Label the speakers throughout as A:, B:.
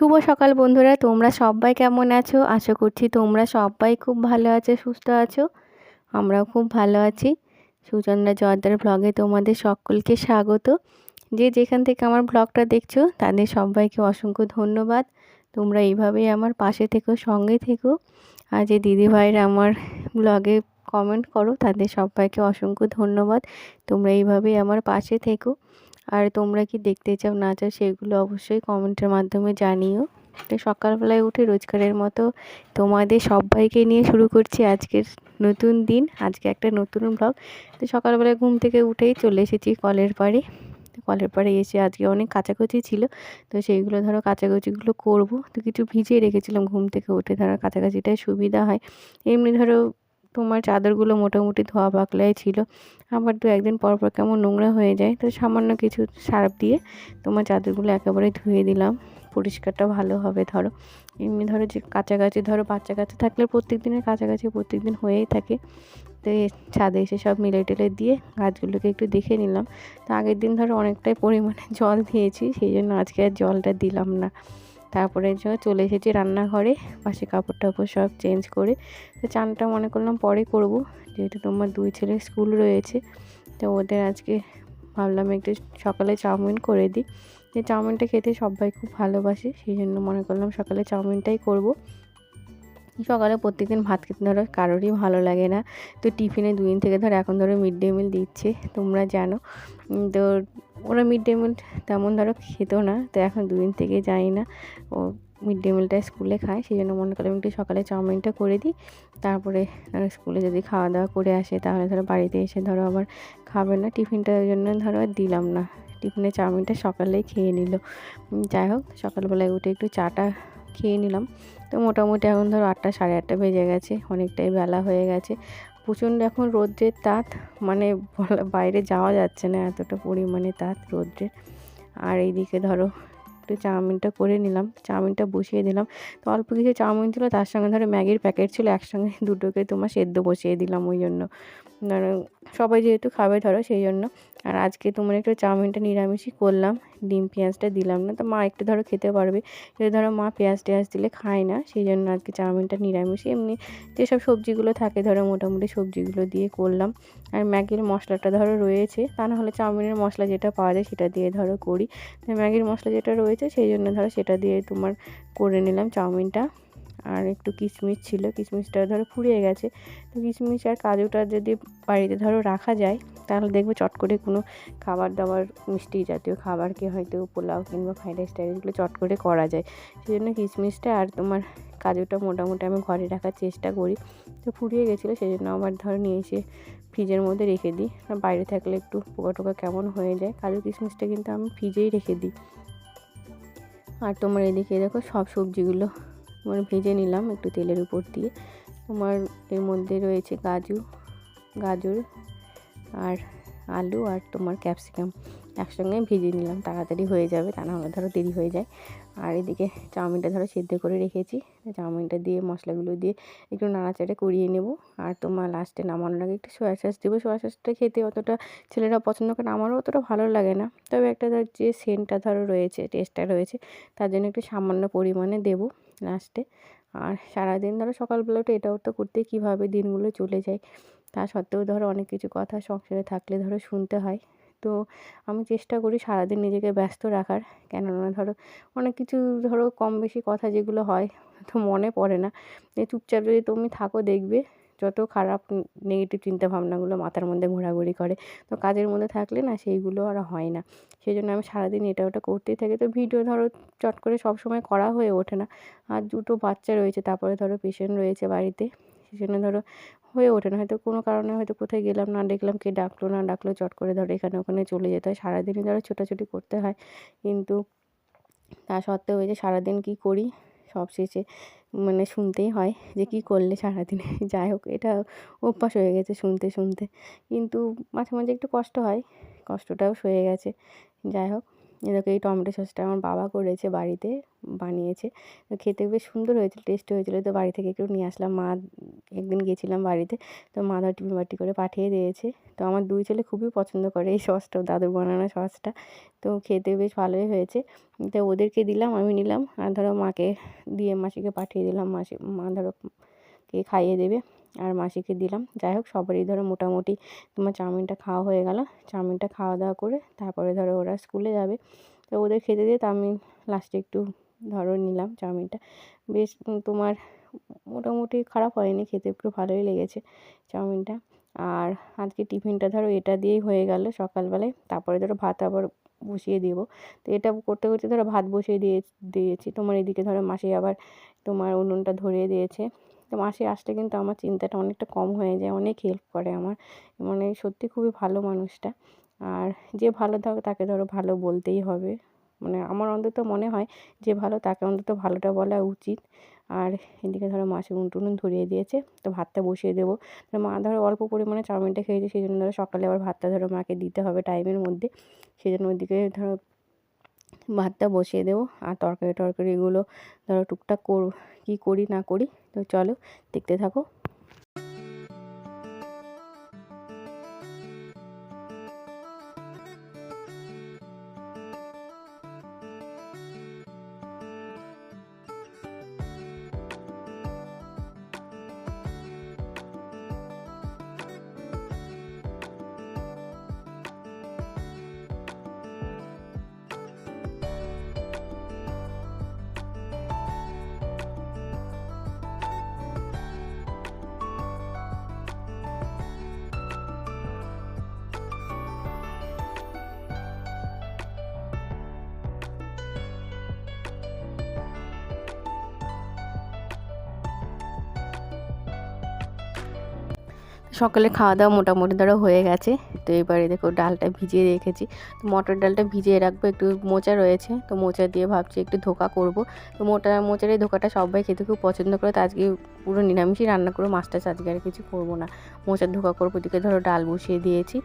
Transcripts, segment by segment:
A: শুভ সকাল বন্ধুরা, তোমরা সবাই কেমন আছো? আশা করছি তোমরা সবাই খুব ভালো আছো, সুস্থ আছো। আমরাও খুব ভালো আছি। সুচন্দ্রা জর্দার ব্লগে তোমাদের সকলকে স্বাগত। যে যেখান থেকে আমার ব্লগটা দেখছো তাদের সবাইকে অসংখ্য ধন্যবাদ। তোমরা এইভাবেই আমার পাশে থেকো, সঙ্গে থেকো। আর যে দিদিভাইরা আমার ব্লগে কমেন্ট করো তাদের সবাইকে অসংখ্য ধন্যবাদ। তোমরা এইভাবেই আমার পাশে থেকো। আর তোমরা কি দেখতে চাও না চাও সেগুলো অবশ্যই কমেন্টের মাধ্যমে জানিও। তো সকালবেলায় উঠে রোজকারের মতো তোমাদের সবাইকে নিয়ে শুরু করছি আজকের নতুন দিন, আজকে একটা নতুন ব্লগ। তো সকালবেলায় ঘুম থেকে উঠেই চলে এসেছি কলের পাড়ে। কলের পাড়ে এসে আজকে অনেক কাচাকুচি ছিল, তো সেইগুলো ধরো কাচাকুচিগুলো করব। তো কিছু ভিজিয়ে রেখেছিলাম, ঘুম থেকে উঠে ধরো কাচাকাচিটাই সুবিধা হয়। এমনি ধরো তোমার চাদরগুলো মোটামুটি ধোয়া পাকলাই ছিল, আবার দু একদিন পর পর কেমন নোংরা হয়ে যায়। তো সামান্য কিছু সার্ফ দিয়ে তোমার চাদরগুলো একেবারে ধুয়ে দিলাম, পরিষ্কারটা ভালো হবে। ধরো এমনি ধরো যে কাছাকাছি ধরো বাচ্চা কাচ্চা থাকলে প্রত্যেক দিনের কাছাকাছি প্রত্যেক দিন হয়েই থাকে। তো ছাদে এসে সব মিলে টেলে দিয়ে গাছগুলোকে একটু দেখে নিলাম। তো আগের দিন ধরো অনেকটাই পরিমাণে জল দিয়েছি, সেই জন্য আজকে আর জলটা দিলাম না। তারপরে চলে এসেছি রান্নাঘরে, পাশে কাপড় টাপড় সব চেঞ্জ করে। তো চানটা মনে করলাম পরে করব, যেহেতু তোমার দুই ছেলের স্কুল রয়েছে। তো ওদের আজকে ভাবলাম একটু সকালে চাউমিন করে দিই। যে চাউমিনটা খেতে সবাই খুব ভালোবাসে, সেই জন্য মনে করলাম সকালে চাউমিনটাই করব। সকালে প্রত্যেকদিন ভাত খেতে ধরো কারোরই ভালো লাগে না। তো টিফিনে দুদিন থেকে ধরো এখন ধরো মিড ডে মিল দিচ্ছে, তোমরা জানো। তো ওরা মিড ডে মিল তেমন ধরো খেত না, তো এখন দুদিন থেকে জানি না ও মিড ডে মিলটা স্কুলে খায়, সেই জন্য মনে করলাম একটু সকালে চাউমিনটা করে দিই। তারপরে ধরো স্কুলে যদি খাওয়া দাওয়া করে আসে তাহলে ধরো বাড়িতে এসে ধরো আবার খাবে না, টিফিনটার জন্য ধরো আর দিলাম না। টিফিনে চাউমিনটা সকালেই খেয়ে নিল। যাই হোক, সকালবেলায় উঠে একটু চাটা খেয়ে নিলাম। তো মোটামুটি এখন ধরো 8টা সাড়ে 8টা বেজে গেছে, অনেকটাই বেলা হয়ে গেছে। প্রচণ্ড এখন রৌদ্রের তাপ, মানে বাইরে যাওয়া যাচ্ছে না, এতটা পরিমাণে তাপ রৌদ্রের। আর এইদিকে ধরো একটু চাউমিনটা করে নিলাম, চাউমিনটা বসিয়ে দিলাম। তো অল্প কিছু চাউমিন ছিল, তার সঙ্গে ধরো ম্যাগির প্যাকেট ছিল, একসঙ্গে দুটোকে তোমার সেদ্ধ বসিয়ে দিলাম। ওই জন্য ধরো সবাই যেহেতু খাবে ধরো সেই জন্য। আর আজকে তোমার একটু চাউমিনটা নিরামিষই করলাম, ডিম পেঁয়াজটা দিলাম না। তো মা একটু ধরো খেতে পারবে, যদি ধরো মা পেঁয়াজ টেয়াজ দিলে খায় না, সেই জন্য আজকে চাউমিনটা নিরামিষই। এমনি যেসব সবজিগুলো থাকে ধরো মোটামুটি সবজিগুলো দিয়ে করলাম। আর ম্যাগির মশলাটা ধরো রয়েছে, তা না হলে চাউমিনের মশলা যেটা পাওয়া যায় সেটা দিয়ে ধরো করি। তো ম্যাগির মশলা যেটা রয়েছে সেই জন্য ধরো সেটা দিয়ে তোমার করে নিলাম চাউমিনটা। আর একটু কিশমিশ ছিল, কিশমিশটা ধরো ফুরিয়ে গেছে। তো কিশমিশ আর কাজুটা যদি বাড়িতে ধরো রাখা যায় তাহলে দেখবে চট করে কোনো খাবার দাবার মিষ্টি জাতীয় খাবারকে হয়তো পোলাও কিংবা ফ্রাইড রাইস টাইসগুলো চট করে করা যায়। সেই জন্য কিশমিশটা আর তোমার কাজুটা মোটামুটি আমি ঘরে রাখার চেষ্টা করি। তো ফুরিয়ে গেছিলো, সেই জন্য আবার ধরো নিয়ে এসে ফ্রিজের মধ্যে রেখে দিই। বাইরে থাকলে একটু পোকা টোকা কেমন হয়ে যায়, কাজু কিশমিশটা কিন্তু আমি ফ্রিজেই রেখে দিই। আর তোমার এদিকে দেখো সব সবজিগুলো মানে ভেজে নিলাম একটু তেলের উপর দিয়ে। তোমার এর মধ্যে রয়েছে গাজর আর আলু আর তোমার ক্যাপসিকাম একসঙ্গে ভেজে নিলাম, তাড়াতাড়ি হয়ে যাবে, তা না হলে ধরো দেরি হয়ে যায়। আর এদিকে চাউমিনটা ধরো সেদ্ধ করে রেখেছি, চাউমিনটা দিয়ে মশলাগুলো দিয়ে একটু নাড়াচাড়া করিয়ে নেব। আর তোমার লাস্টে নামানোর আগে একটু সোয়া সস দেবো। সোয়া সসটা খেতে অতটা ছেলেরা পছন্দ করে, আমারও অতটা ভালো লাগে না, তবে একটা ধর যে সেন্টটা ধরো রয়েছে, টেস্টটা রয়েছে, তার জন্য একটু সামান্য পরিমাণে দেবো লাস্টে। আর সারাদিন ধরো সকালবেলাটা এটা ওটা করতে কীভাবে দিনগুলো চলে যায়, তা সত্ত্বেও ধরো অনেক কিছু কথা সংসারে থাকলে ধরো শুনতে হয়। তো আমি চেষ্টা করি সারাদিন নিজেকে ব্যস্ত রাখার, কেননা ধরো অনেক কিছু ধরো কম বেশি কথা যেগুলো হয় তো মনে পড়ে না। চুপচাপ যদি তুমি থাকো দেখবে যত খারাপ নেগেটিভ চিন্তাভাবনাগুলো মাথার মধ্যে ঘোরাঘুরি করে, তো কাজের মধ্যে থাকলে না সেইগুলো আর হয় না। সেই জন্য আমি সারাদিন এটা ওটা করতেই থাকি। তো ভিডিও ধরো চট করে সব সময় করা হয়ে ওঠে না। আর দুটো বাচ্চা রয়েছে, তারপরে ধরো পেশেন্ট রয়েছে বাড়িতে, সেই জন্য ধরো হয়ে ওঠে না। হয়তো কোনো কারণে হয়তো কোথায় গেলাম, না দেখলাম কে ডাকলো না ডাকলো, চট করে ধরো এখানে ওখানে চলে যেতে হয়, সারাদিনই ধরো ছোটাছুটি করতে হয়। কিন্তু তা সত্ত্বেও এই যে সারাদিন কী করি সব শেষে মানে শুনতেই হয় যে কী করলে সারাদিনে। যাই হোক, এটা অভ্যাস হয়ে গেছে শুনতে শুনতে, কিন্তু মাঝে মাঝে একটু কষ্ট হয়, কষ্টটাও সয়ে গেছে। যাই হোক, দেখো এই টমেটো সসটা আমার বাবা করেছে, বাড়িতে বানিয়েছে। তো খেতে বেশ সুন্দর হয়েছিল, টেস্টি হয়েছিল। তো বাড়ি থেকে একটু নিয়ে আসলাম। মা একদিন গিয়েছিলাম বাড়িতে, তো মা ধর টিফিন বাটি করে পাঠিয়ে দিয়েছে। তো আমার 2 ছেলে খুবই পছন্দ করে এই সসটা, দাদুর বানানো সসটা। তো খেতে বেশ ভালোই হয়েছে। তো ওদেরকে দিলাম, আমি নিলাম, আর ধরো মাকে দিয়ে মাসিকে পাঠিয়ে দিলাম। মা ধরো কে খাইয়ে দেবে, আর মাসিকে দিলাম। যাই হোক, সবারই ধরো মোটামুটি তোমার চাউমিনটা খাওয়া হয়ে গেল। চাউমিনটা খাওয়া দাওয়া করে তারপরে ধরো ওরা স্কুলে যাবে। তো ওদের খেতে দিয়ে তো আমি লাস্টে একটু ধরো নিলাম চাউমিনটা। বেশ তোমার মোটামুটি খারাপ হয়নি, খেতে একটু ভালোই লেগেছে চাউমিনটা। আর আজকে টিফিনটা ধরো এটা দিয়েই হয়ে গেল সকালবেলায়। তারপরে ধরো ভাত আবার বসিয়ে দেব। তো এটা করতে করতে ধরো ভাত বসিয়ে দিয়েছি। তোমার এদিকে ধরো মাসি আবার তোমার উনুনটা ধরিয়ে দিয়েছে। তো মাসি আসলে কিন্তু আমার চিন্তাটা অনেকটা কম হয়ে যায়, অনেক হেল্প করে আমার, মানে সত্যি খুবই ভালো মানুষটা। আর যে ভালো থাকে তাকে ধরো ভালো বলতেই হবে, মানে আমার অন্তত মনে হয় যে ভালো তাকে অন্তত ভালোটা বলা উচিত। আর এদিকে ধরো মাসি উনুন ধরিয়ে দিয়েছে, তো ভাতটা বসিয়ে দেবো। তো মা ধরো অল্প পরিমাণে চাউমিনটা খেয়েছে, সেই জন্য ধরো সকালে আবার ভাতটা ধরো মাকে দিতে হবে টাইমের মধ্যে। সেই জন্য ওইদিকে ধরো ভাতটা বসিয়ে দেবো। আর টরকারিগুলো ধরো টুকটাক কী করি না করি। তো চলো দেখতে থাকো। সকালে খাওয়া দাওয়া মোটামুটি ধরো হয়ে গেছে। তো এবারে দেখো ডালটা ভিজিয়ে রেখেছি। তো মটর ডালটা ভিজিয়ে রাখবো, একটু মোচা রয়েছে, তো মোচা দিয়ে ভাবছি একটু ধোকা করব। তো মোচার এই ধোকাটা সবাই খেতে খুব পছন্দ করে, তো আজকে পুরো নিরামিষই রান্না করবো, মাছ টাছ আজকে আর কিছু করবো না, মোচার ধোকা করবো। এদিকে ধরো ডাল বসিয়ে দিয়েছি।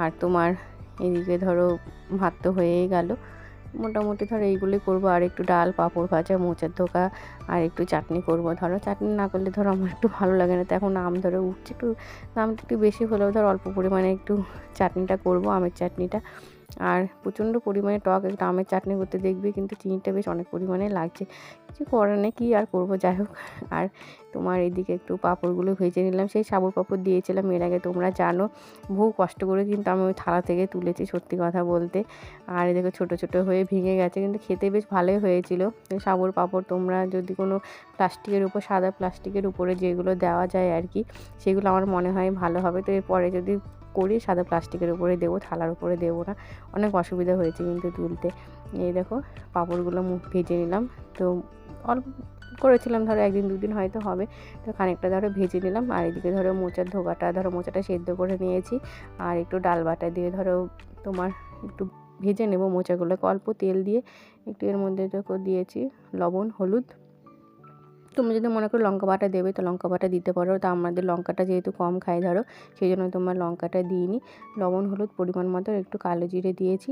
A: আর তোমার এদিকে ধরো ভাত তো হয়েই গেল। মোটামুটি ধরো এইগুলোই করবো, আর একটু ডাল, পাঁপড় ভাজা, মোচার ধোকা, আর একটু চাটনি করবো। ধরো চাটনি না করলে ধরো আমার একটু ভালো লাগে না। তো এখন আম ধরো উঠছে, একটু দামটা একটু বেশি হলেও ধরো অল্প পরিমাণে একটু চাটনিটা করবো, আমের চাটনিটা। আর প্রচণ্ড পরিমাণে টক, একটু আমের চাটনি করতে দেখবি কিন্তু চিনিটা বেশ অনেক পরিমাণে লাগছে, কিছু করার নেই, কী আর করবো, যাই হোক। আর তোমার এদিকে একটু পাঁপড়গুলো ভেজে নিলাম, সেই সাবুর পাঁপড় দিয়েছিলাম এর আগে, তোমরা জানো। বহু কষ্ট করে কিন্তু আমি ওই থালা থেকে তুলেছি, সত্যি কথা বলতে। আর এদিকে ছোটো ছোটো হয়ে ভেঙে গেছে, কিন্তু খেতে বেশ ভালোই হয়েছিল। সাবুর পাঁপড় তোমরা যদি কোনো প্লাস্টিকের উপর, সাদা প্লাস্টিকের উপরে যেগুলো দেওয়া যায় আর কি, সেগুলো আমার মনে হয় ভালো হবে। তো এরপরে যদি করি সাদা প্লাস্টিকের উপরে দেবো, থালার উপরে দেবো না, অনেক অসুবিধা হয়েছে কিন্তু তুলতে। এই দেখো পাঁপড়গুলো ভেজে নিলাম। তো অল্প করেছিলাম, ধরো 1 দিন 2 দিন হয়তো হবে। তো খানিকটা ধরো ভেজে নিলাম। আর এদিকে ধরো মোচার ধোকাটা, ধরো মোচাটা সেদ্ধ করে নিয়েছি, আর একটু ডাল বাটা দিয়ে ধরো তোমার একটু ভেজে নেব মোচাগুলোকে, অল্প তেল দিয়ে একটু এর মধ্যে দেখো দিয়েছি লবণ, হলুদ। তুমি যদি মনে করো লঙ্কা বাটা দেবে তো লঙ্কা বাটা দিতে পারো, তো আমাদের লঙ্কাটা যেহেতু কম খাই ধরো, সেই জন্য তোমার লঙ্কাটা দিইনি। লবণ, হলুদ পরিমাণ মতো, একটু কালো জিরে দিয়েছি।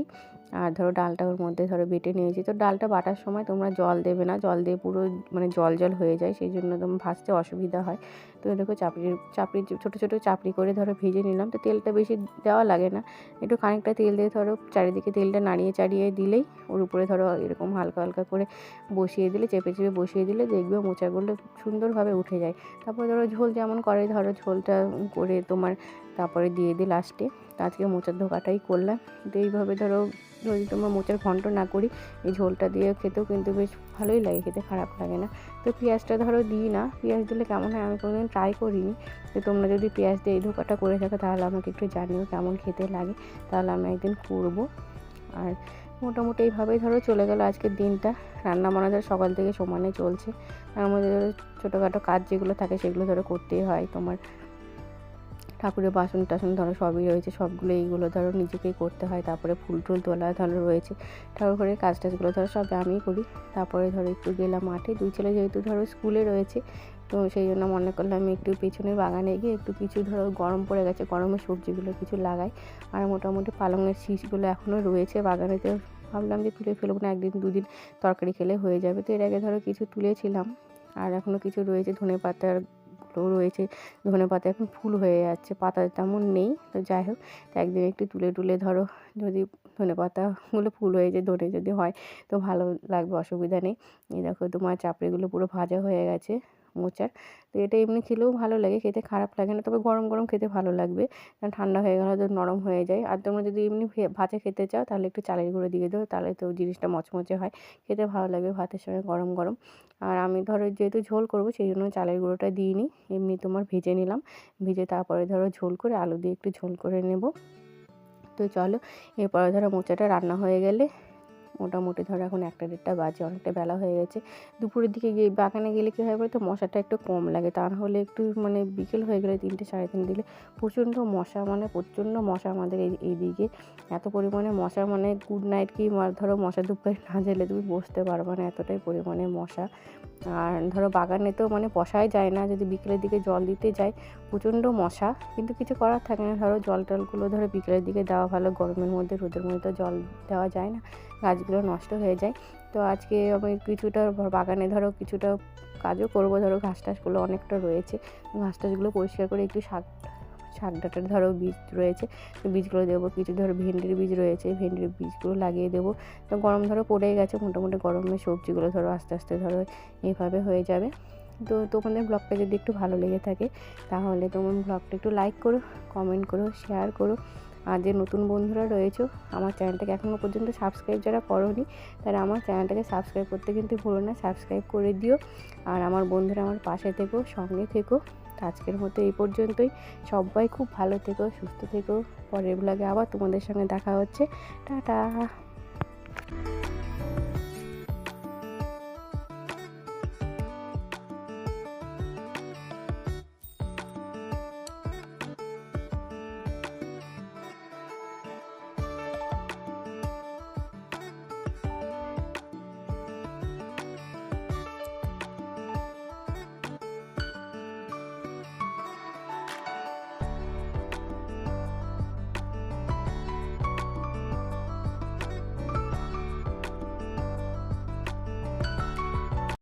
A: আর ধরো ডালটা ওর মধ্যে ধরো বেটে নিয়েছি। তো ডালটা বাটার সময় তোমরা জল দেবে না, জল দিয়ে পুরো মানে জল জল হয়ে যায়, সেই জন্য তোমার ভাজতে অসুবিধা হয়। তো দেখো চাপড়ি ছোটো ছোটো চাপড়ি করে ধরো ভেজে নিলাম। তো তেলটা বেশি দেওয়া লাগে না, একটু খানিকটা তেল দিয়ে ধরো চারিদিকে তেলটা নাড়িয়ে চাড়িয়ে দিলেই ওর উপরে ধরো এরকম হালকা হালকা করে বসিয়ে দিলে, চেপে চেপে বসিয়ে দিলে দেখবে মোচাগুলো সুন্দরভাবে উঠে যায়। তারপরে ধরো ঝোল যেমন করে ধরো ঝোলটা করে তোমার তারপরে দিয়ে দিই লাস্টে। তো আজকে মোচার ধোকাটাই করলাম। তো এইভাবে ধরো যদি তোমরা মোচার ঘন্ট না করি, এই ঝোলটা দিয়ে খেতেও কিন্তু বেশ ভালোই লাগে, খেতে খারাপ লাগে না। তো পেঁয়াজটা ধরো দিই না, পেঁয়াজ দিলে কেমন হয় আমি কোনোদিন ট্রাই করিনি। তো তোমরা যদি পেঁয়াজ দিয়ে এই ধোকাটা করে থাকো তাহলে আমাকে একটু জানিও কেমন খেতে লাগে, তাহলে আমি একদিন করবো। আর মোটামুটি এইভাবেই ধরো চলে গেল আজকের দিনটা। রান্না বান্না ধরো সকাল থেকে সমানে চলছে, তার মধ্যে ধরো ছোটোখাটো কাজ যেগুলো থাকে সেগুলো ধরো করতেই হয়। তোমার ঠাকুরের বাসন টাসন ধরো সবই রয়েছে, সবগুলো এইগুলো ধরো নিজেকেই করতে হয়। তারপরে ফুল টুল তোলা ধরো রয়েছে, ঠাকুর ঘরের কাজ টাজগুলো ধরো সব আমিই করি। তারপরে ধরো একটু গেলাম মাঠে, 2 ছেলে যেহেতু ধরো স্কুলে রয়েছে, তো সেই জন্য মনে করলাম আমি একটু পেছনের বাগানে গিয়ে একটু কিছু ধরো গরম পড়ে গেছে, গরমের সবজিগুলো কিছু লাগাই। আর মোটামুটি পালংয়ের শীষগুলো এখনও রয়েছে বাগানেতে, ভাবলাম যে তুলে ফেলবো না, 1 দিন 2 দিন তরকারি খেলে হয়ে যাবে। তো এর আগে ধরো কিছু তুলেছিলাম, আর এখনও কিছু রয়েছে, ধনেপাতাগুলোও রয়েছে। ধনেপাতা এখন ফুল হয়ে যাচ্ছে, পাতা তেমন নেই। তো যাই হোক, একদিন একটু তুলে ধরো যদি ধনেপাতাগুলো ফুল হয়ে যায়, ধনে যদি হয় তো ভালো লাগবে, অসুবিধা নেই। এই দেখো তোমার চাপড়িগুলো পুরো ভাজা হয়ে গেছে মোচার। তো এটা এমনি খেলেও ভালো লাগে, খেতে খারাপ লাগে না, তবে গরম গরম খেতে ভালো লাগবে, কারণ ঠান্ডা হয়ে গেলে তো নরম হয়ে যায়। আর তোমরা যদি এমনি ভাজা খেতে চাও তাহলে একটু চালের গুঁড়ো দিয়ে দাও, তাহলে তো জিনিসটা মচমচে হয়, খেতে ভালো লাগবে ভাতের সঙ্গে গরম গরম। আর আমি ধরো যেহেতু ঝোল করবো সেই জন্য চালের গুঁড়োটা দিইনি, এমনি তোমার ভেজে নিলাম, ভেজে তারপরে ধরো ঝোল করে আলু দিয়ে একটু ঝোল করে নেব। তো চলো, এরপরে ধরো মোচাটা রান্না হয়ে গেলে, মোটামুটি ধরো এখন 1টা 1:30 বাজে, অনেকটা বেলা হয়ে গেছে। দুপুরের দিকে গিয়ে বাগানে গেলে কী হয় বলতো, মশাটা একটু কম লাগে, তা নাহলে একটু মানে বিকেল হয়ে গেলে 3টে 3:30 দিলে প্রচণ্ড মশা, মানে প্রচণ্ড মশা আমাদের এইদিকে, এত পরিমাণে মশা, মানে গুড নাইট কি ধরো মশা ধূপকাঠি না জ্বালে তুমি বসতে পারবে না, এতটাই পরিমাণে মশা। আর ধরো বাগানে তো মানে বসাই যায় না, যদি বিকেলের দিকে জল দিতে যাই প্রচণ্ড মশা, কিন্তু কিছু করার থাকে না, ধরো জল টলগুলো ধরো বিকেলের দিকে দেওয়া ভালো, গরমের মধ্যে রোদের মধ্যে তো জল দেওয়া যায় না, গাছগুলো নষ্ট হয়ে যায়। তো আজকে আমি কিছুটা বাগানে ধরো কিছুটা কাজও করব, ধরো ঘাস টাসগুলো অনেকটা রয়েছে, ঘাস টাসগুলো পরিষ্কার করে একটু শাক ডাঁটার ধরো বীজ রয়েছে, তো বীজগুলো দেবো, কিছু ধরো ভেন্ডির বীজ রয়েছে, ভেন্ডির বীজগুলো লাগিয়ে দেবো। তো গরম ধরো পড়েই গেছে, মোটামুটি গরমের সবজিগুলো ধরো আস্তে আস্তে ধরো এইভাবে হয়ে যাবে। তো তোমাদের ব্লগটা যদি একটু ভালো লেগে থাকে তাহলে তোমার ব্লগটা একটু লাইক করো, কমেন্ট করো, শেয়ার করো। আর যে নতুন বন্ধুরা রয়েছো আমার চ্যানেলটাকে এখনও পর্যন্ত সাবস্ক্রাইব যারা করোনি, তারা আমার চ্যানেলটাকে সাবস্ক্রাইব করতে কিন্তু ভুলো না, সাবস্ক্রাইব করে দিও। আর আমার বন্ধুরা আমার পাশে থেকো, সঙ্গে থেকো। আজকের মতো এই পর্যন্তই, সবাই খুব ভালো থেকো, সুস্থ থেকো। পরের ব্লগে আবার তোমাদের সঙ্গে দেখা হচ্ছে। টাটা।